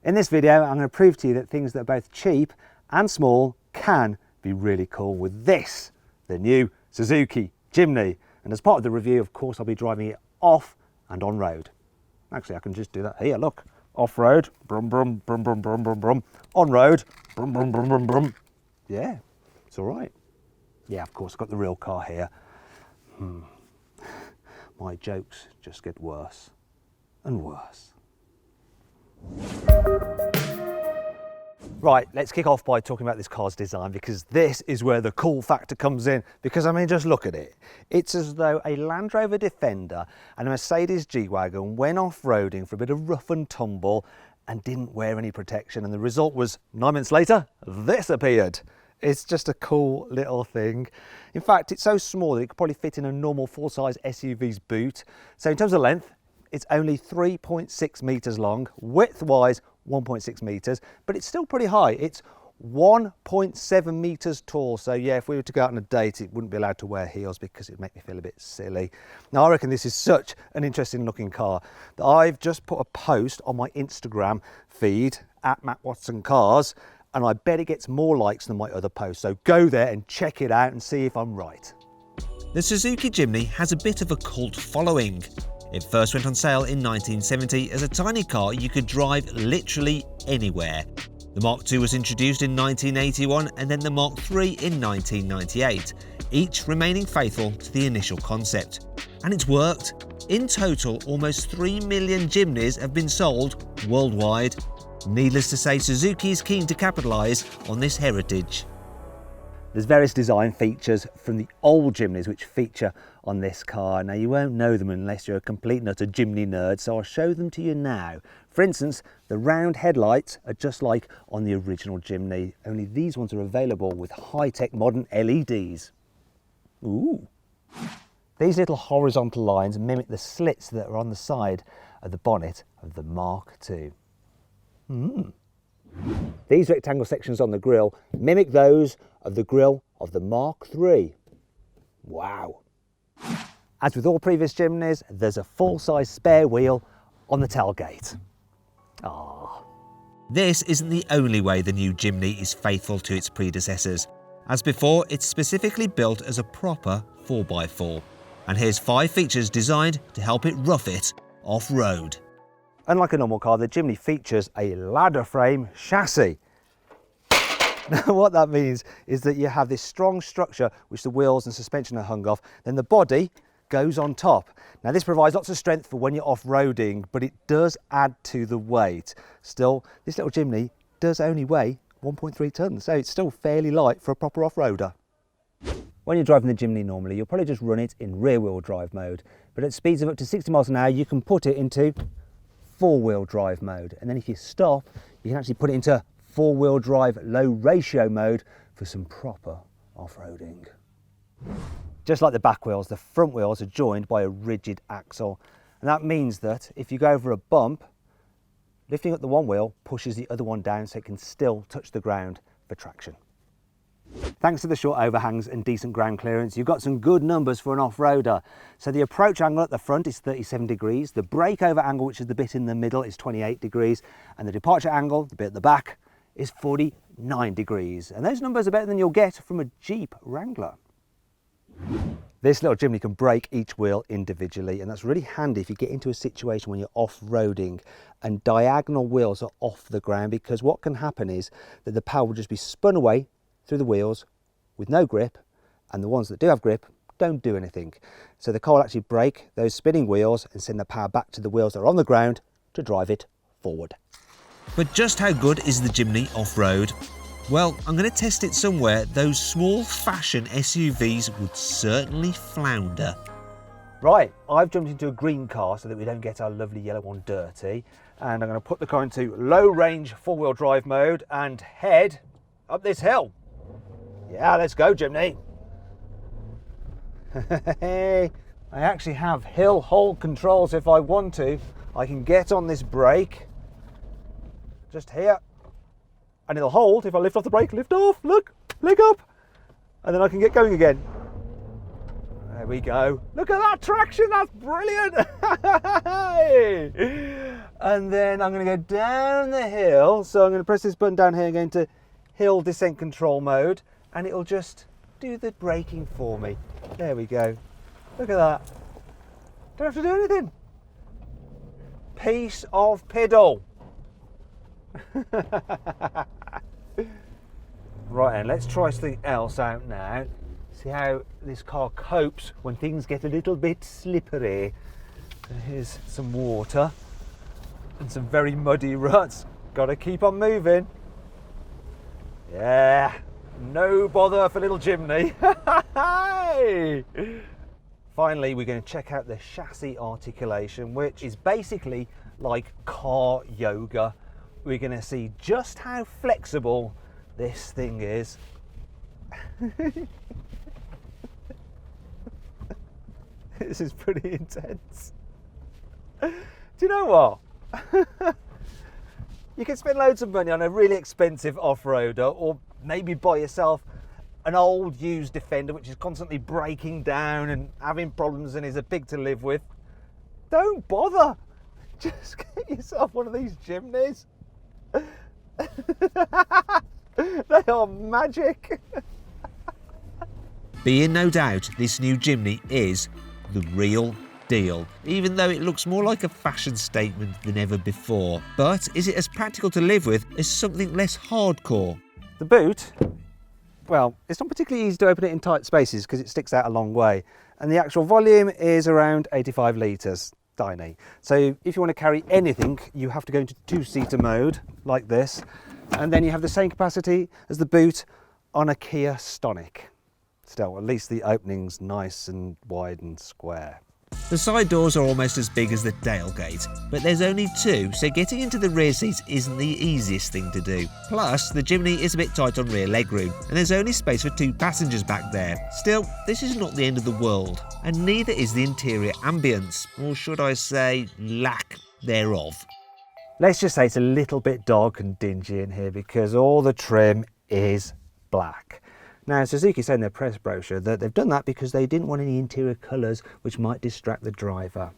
In this video, I'm going to prove to you that things that are both cheap and small can be really cool with this, the new Suzuki Jimny. And as part of the review, of course, I'll be driving it off and on road. Actually, I can just do that here, look. Off-road, brum, brum, brum, brum, brum, brum, brum. On-road, brum, brum, brum, brum, brum. Yeah, it's all right. Yeah, of course, I've got the real car here. My jokes just get worse and worse. Right, let's kick off by talking about this car's design, because this is where the cool factor comes in. Because I mean, just look at it. It's as though a Land Rover Defender and a Mercedes G-Wagon went off-roading for a bit of rough and tumble and didn't wear any protection, and the result was 9 minutes later, this appeared. It's just a cool little thing. In fact, it's so small that it could probably fit in a normal full-size SUV's boot. So in terms of length, it's only 3.6 metres long, width-wise 1.6 metres, but it's still pretty high. It's 1.7 metres tall. So yeah, if we were to go out on a date, it wouldn't be allowed to wear heels because it'd make me feel a bit silly. Now, I reckon this is such an interesting looking car that I've just put a post on my Instagram feed at Matt Watson Cars, and I bet it gets more likes than my other posts. So go there and check it out and see if I'm right. The Suzuki Jimny has a bit of a cult following. It first went on sale in 1970 as a tiny car you could drive literally anywhere. The Mark II was introduced in 1981 and then the Mark III in 1998, each remaining faithful to the initial concept. And it's worked. In total, almost 3 million Jimnys have been sold worldwide. Needless to say, Suzuki is keen to capitalise on this heritage. There's various design features from the old Jimnys which feature on this car. Now, you won't know them unless you're a complete nutter Jimny nerd, so I'll show them to you now. For instance, the round headlights are just like on the original Jimny, only these ones are available with high-tech modern LEDs. Ooh. These little horizontal lines mimic the slits that are on the side of the bonnet of the Mark II. These rectangle sections on the grille mimic those of the grille of the Mark III. Wow. As with all previous Jimnys, there's a full-size spare wheel on the tailgate. Ah. This isn't the only way the new Jimny is faithful to its predecessors. As before, it's specifically built as a proper 4x4. And here's 5 features designed to help it rough it off-road. Unlike a normal car, the Jimny features a ladder frame chassis. Now, what that means is that you have this strong structure which the wheels and suspension are hung off, then the body goes on top. Now, this provides lots of strength for when you're off-roading, but it does add to the weight. Still, this little Jimny does only weigh 1.3 tonnes, so it's still fairly light for a proper off-roader. When you're driving the Jimny normally, you'll probably just run it in rear-wheel drive mode, but at speeds of up to 60 miles an hour, you can put it into four-wheel drive mode, and then if you stop, you can actually put it into four-wheel drive low ratio mode for some proper off-roading. Just like the back wheels, the front wheels are joined by a rigid axle, and that means that if you go over a bump, lifting up the one wheel pushes the other one down so it can still touch the ground for traction. Thanks to the short overhangs and decent ground clearance, you've got some good numbers for an off-roader. So the approach angle at the front is 37 degrees, the breakover angle, which is the bit in the middle, is 28 degrees, and the departure angle, the bit at the back, is 49 degrees. And those numbers are better than you'll get from a Jeep Wrangler. This little Jimny can brake each wheel individually, and that's really handy if you get into a situation when you're off-roading and diagonal wheels are off the ground, because what can happen is that the power will just be spun away through the wheels with no grip, and the ones that do have grip don't do anything. So the car will actually brake those spinning wheels and send the power back to the wheels that are on the ground to drive it forward. But just how good is the Jimny off-road? Well, I'm going to test it somewhere those small fashion SUVs would certainly flounder. Right, I've jumped into a green car so that we don't get our lovely yellow one dirty, and I'm going to put the car into low range four-wheel drive mode and head up this hill. Yeah, let's go, Jimny. I actually have hill hold controls if I want to. I can get on this brake, just here, and it'll hold if I lift off the brake, lift off, look, leg up, and then I can get going again. There we go. Look at that traction, that's brilliant. And then I'm going to go down the hill. So I'm going to press this button down here and go into hill descent control mode, and it'll just do the braking for me. There we go. Look at that. Don't have to do anything. Piece of piddle. Right, and let's try something else out now. See how this car copes when things get a little bit slippery. And here's some water and some very muddy ruts. Gotta keep on moving. Yeah, no bother for little Jimny. Finally, we're going to check out the chassis articulation, which is basically like car yoga. We're going to see just how flexible this thing is. This is pretty intense. Do you know what? You can spend loads of money on a really expensive off-roader, or maybe buy yourself an old used Defender which is constantly breaking down and having problems and is a pig to live with. Don't bother. Just get yourself one of these Jimnys. They are magic. Be in no doubt, this new Jimny is the real deal, even though it looks more like a fashion statement than ever before. But is it as practical to live with as something less hardcore? The boot, well, it's not particularly easy to open it in tight spaces because it sticks out a long way. And the actual volume is around 85 litres, tiny. So if you want to carry anything, you have to go into two-seater mode like this. And then you have the same capacity as the boot on a Kia Stonic. Still, at least the opening's nice and wide and square. The side doors are almost as big as the tailgate, but there's only two, so getting into the rear seats isn't the easiest thing to do. Plus, the Jimny is a bit tight on rear legroom, and there's only space for two passengers back there. Still, this is not the end of the world, and neither is the interior ambience, or should I say, lack thereof. Let's just say it's a little bit dark and dingy in here because all the trim is black. Now, Suzuki said in their press brochure that they've done that because they didn't want any interior colours which might distract the driver.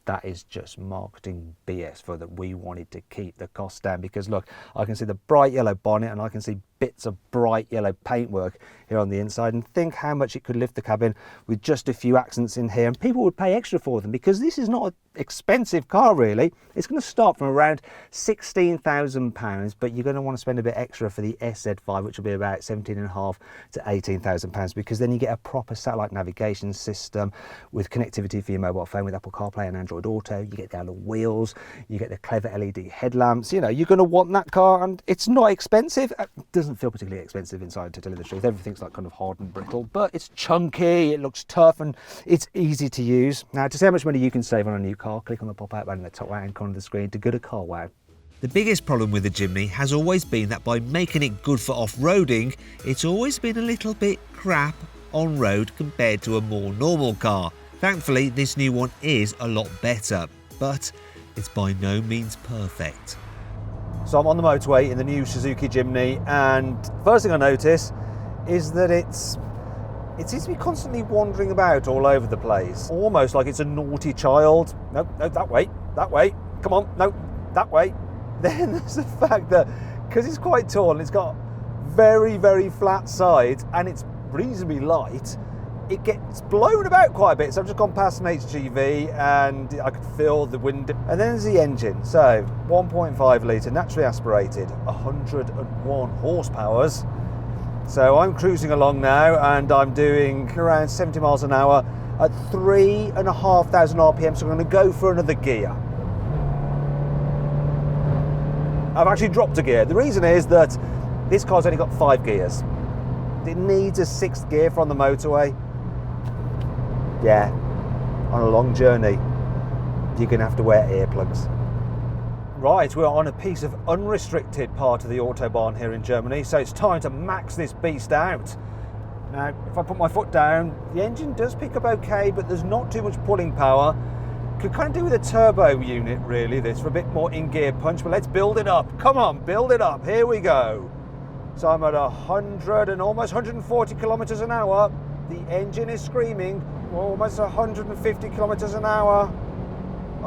That is just marketing BS for that. We wanted to keep the cost down because look, I can see the bright yellow bonnet and I can see bits of bright yellow paintwork here on the inside, and think how much it could lift the cabin with just a few accents in here, and people would pay extra for them because this is not an expensive car really. It's going to start from around £16,000, but you're going to want to spend a bit extra for the SZ5, which will be about £17,500 to £18,000, because then you get a proper satellite navigation system with connectivity for your mobile phone with Apple CarPlay and Android Auto. You get the alloy wheels, you get the clever LED headlamps. You know, you're going to want that car, and it's not expensive. It doesn't feel particularly expensive inside, to tell you the truth. Everything's like kind of hard and brittle, but it's chunky, it looks tough, and it's easy to use. Now, to see how much money you can save on a new car, click on the pop-out button in the top right-hand corner of the screen to go to carwow. The biggest problem with the Jimny has always been that by making it good for off-roading, it's always been a little bit crap on-road compared to a more normal car. Thankfully, this new one is a lot better, but it's by no means perfect. So I'm on the motorway in the new Suzuki Jimny, and first thing I notice is that it seems to be constantly wandering about all over the place, almost like it's a naughty child. No, that way, come on, no, that way. Then there's the fact that, because it's quite tall and it's got very, very flat sides and it's reasonably light, it gets blown about quite a bit. So I've just gone past an HGV and I could feel the wind. And then there's the engine. So 1.5 litre, naturally aspirated, 101 horsepower. So I'm cruising along now and I'm doing around 70 miles an hour at 3,500 RPM. So I'm going to go for another gear. I've actually dropped a gear. The reason is that this car's only got 5 gears. It needs a 6th gear for on the motorway. Yeah, on a long journey, you're going to have to wear earplugs. Right, we're on a piece of unrestricted part of the Autobahn here in Germany, so it's time to max this beast out. Now, if I put my foot down, the engine does pick up okay, but there's not too much pulling power. Could kind of do with a turbo unit, really, this, for a bit more in-gear punch, but let's build it up. Come on, build it up. Here we go. So I'm at 100 and almost 140 kilometers an hour. The engine is screaming. Almost 150 kilometers an hour.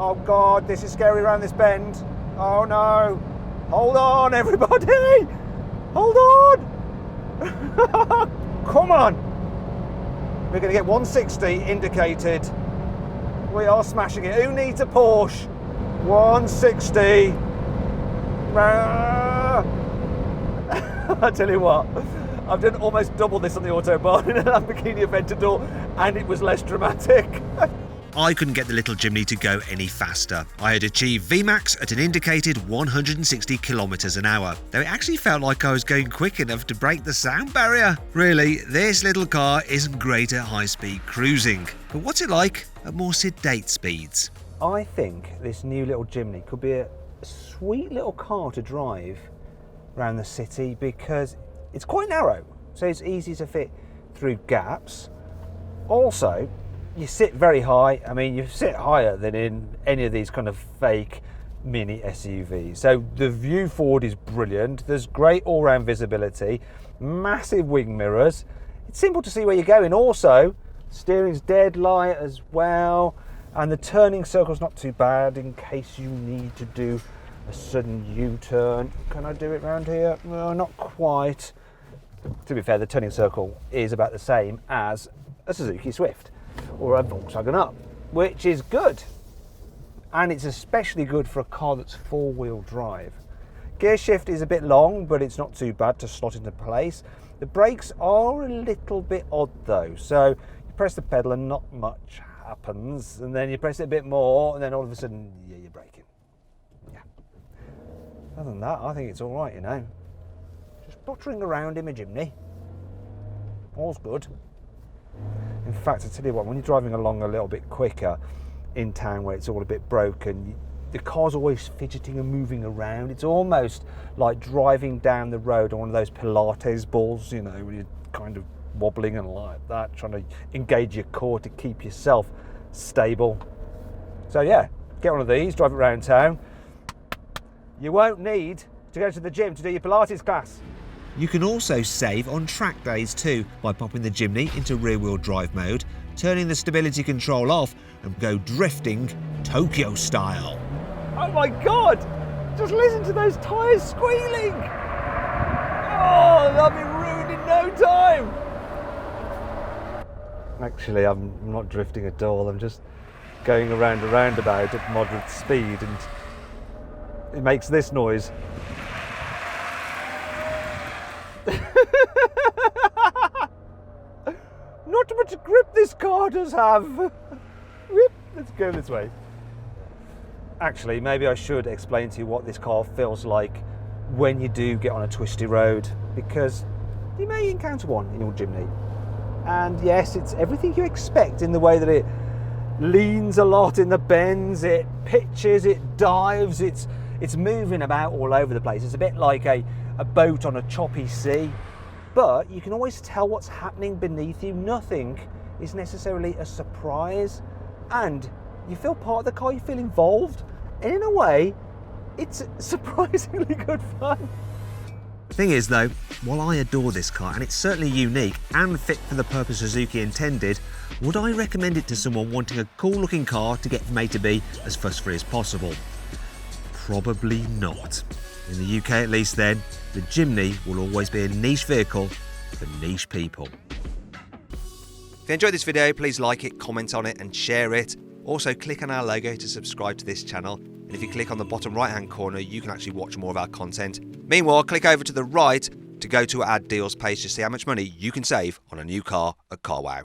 Oh God, this is scary around this bend. Oh no. Hold on, everybody. Hold on. Come on. We're going to get 160 indicated. We are smashing it. Who needs a Porsche? 160. I tell you what, I've done almost double this on the Autobahn in a Lamborghini Aventador, and it was less dramatic. I couldn't get the little Jimny to go any faster. I had achieved VMAX at an indicated 160 kilometers an hour, though it actually felt like I was going quick enough to break the sound barrier. Really, this little car isn't great at high-speed cruising, but what's it like at more sedate speeds? I think this new little Jimny could be a sweet little car to drive around the city because it's quite narrow, so it's easy to fit through gaps. Also, you sit very high. I mean, you sit higher than in any of these kind of fake mini SUVs. So the view forward is brilliant. There's great all-round visibility, massive wing mirrors. It's simple to see where you're going. Also, steering's dead light as well, and the turning circle's not too bad in case you need to do a sudden U-turn. Can I do it round here? No, not quite. To be fair, the turning circle is about the same as a Suzuki Swift or a Volkswagen Up, which is good. And it's especially good for a car that's four-wheel drive. Gear shift is a bit long, but it's not too bad to slot into place. The brakes are a little bit odd though. So you press the pedal and not much happens, and then you press it a bit more, and then all of a sudden, yeah, you're braking. Yeah. Other than that, I think it's all right, you know. Just pottering around in my Jimny. All's good. In fact, I tell you what, when you're driving along a little bit quicker in town where it's all a bit broken, the car's always fidgeting and moving around. It's almost like driving down the road on one of those Pilates balls, you know, where you're kind of wobbling and like that, trying to engage your core to keep yourself stable. So yeah, get one of these, drive it around town. You won't need to go to the gym to do your Pilates class. You can also save on track days too by popping the Jimny into rear-wheel drive mode, turning the stability control off and go drifting Tokyo style. Oh my God! Just listen to those tyres squealing! Oh, they'll be ruined in no time! Actually, I'm not drifting at all. I'm just going around a roundabout at moderate speed, and it makes this noise. Not much grip this car does have. Whoop, let's go this way. Actually, maybe I should explain to you what this car feels like when you do get on a twisty road, because you may encounter one in your Jimny. And yes, it's everything you expect in the way that it leans a lot in the bends, it pitches, it dives, it's moving about all over the place. It's a bit like a boat on a choppy sea, but you can always tell what's happening beneath you. Nothing is necessarily a surprise, and you feel part of the car, you feel involved, and in a way, it's surprisingly good fun. The thing is though, while I adore this car and it's certainly unique and fit for the purpose Suzuki intended, would I recommend it to someone wanting a cool looking car to get from A to B as fuss-free as possible? Probably not. In the UK at least then, the Jimny will always be a niche vehicle for niche people. If you enjoyed this video, please like it, comment on it and share it. Also click on our logo to subscribe to this channel, and if you click on the bottom right hand corner you can actually watch more of our content. Meanwhile, click over to the right to go to our deals page to see how much money you can save on a new car at CarWow.